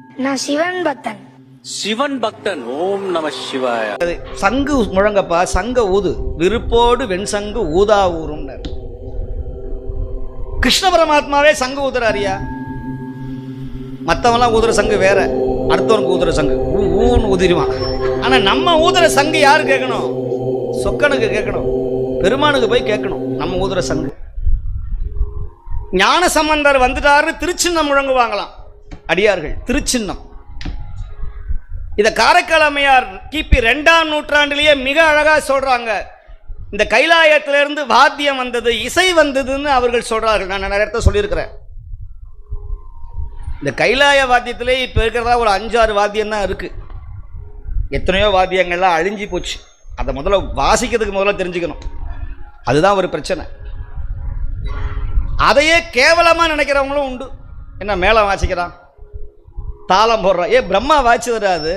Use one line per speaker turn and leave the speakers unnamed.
நான் சிவன் பக்தன்.
சிவன் பக்தன். ஓம் நம சிவாய.
சங்கு முழங்கப்பா, சங்க ஊது, விருப்போடு வெண் சங்கு ஊதா ஊரும். கிருஷ்ண பரமாத்மாவே சங்கு ஊதுறாரியா? மற்றவெல்லாம் ஊதுற சங்கு வேற, அடுத்தவனுக்கு ஊதுற சங்கு ஊன்னு ஊதிடுவான். ஆனா நம்ம ஊதுற சங்கு யாரு கேட்கணும்? சொக்கனுக்கு கேட்கணும், பெருமானுக்கு போய் கேட்கணும் நம்ம ஊதுற சங்கு. ஞான சம்பந்தர் வந்துட்டாரு, திருச்சின்னம் முழங்குவாங்களாம் அடியார்கள். திருச்சின்னம் இதை காரைக்கால் அம்மையார் கிபி 2ஆம் நூற்றாண்டிலேயே மிக அழகா சொல்றாங்க. இந்த கைலாயத்திலிருந்து வாத்தியம் வந்தது, இசை வந்ததுன்னு அவர்கள் சொல்றார்கள். நான் நிறைய இடத்த சொல்லியிருக்கிறேன். இந்த கைலாய வாத்தியத்திலே இப்போ இருக்கிறதா ஒரு 5-6 வாத்தியம் தான் இருக்கு. எத்தனையோ வாத்தியங்கள்லாம் அழிஞ்சு போச்சு. அதை முதல்ல வாசிக்கிறதுக்கு முதல்ல தெரிஞ்சுக்கணும். அதுதான் ஒரு பிரச்சனை. அதையே கேவலமாக நினைக்கிறவங்களும் உண்டு. என்ன மேளம் வாசிக்கிறான், தாளம் போடுறான். பிரம்மா வாய்ச்சி வராது.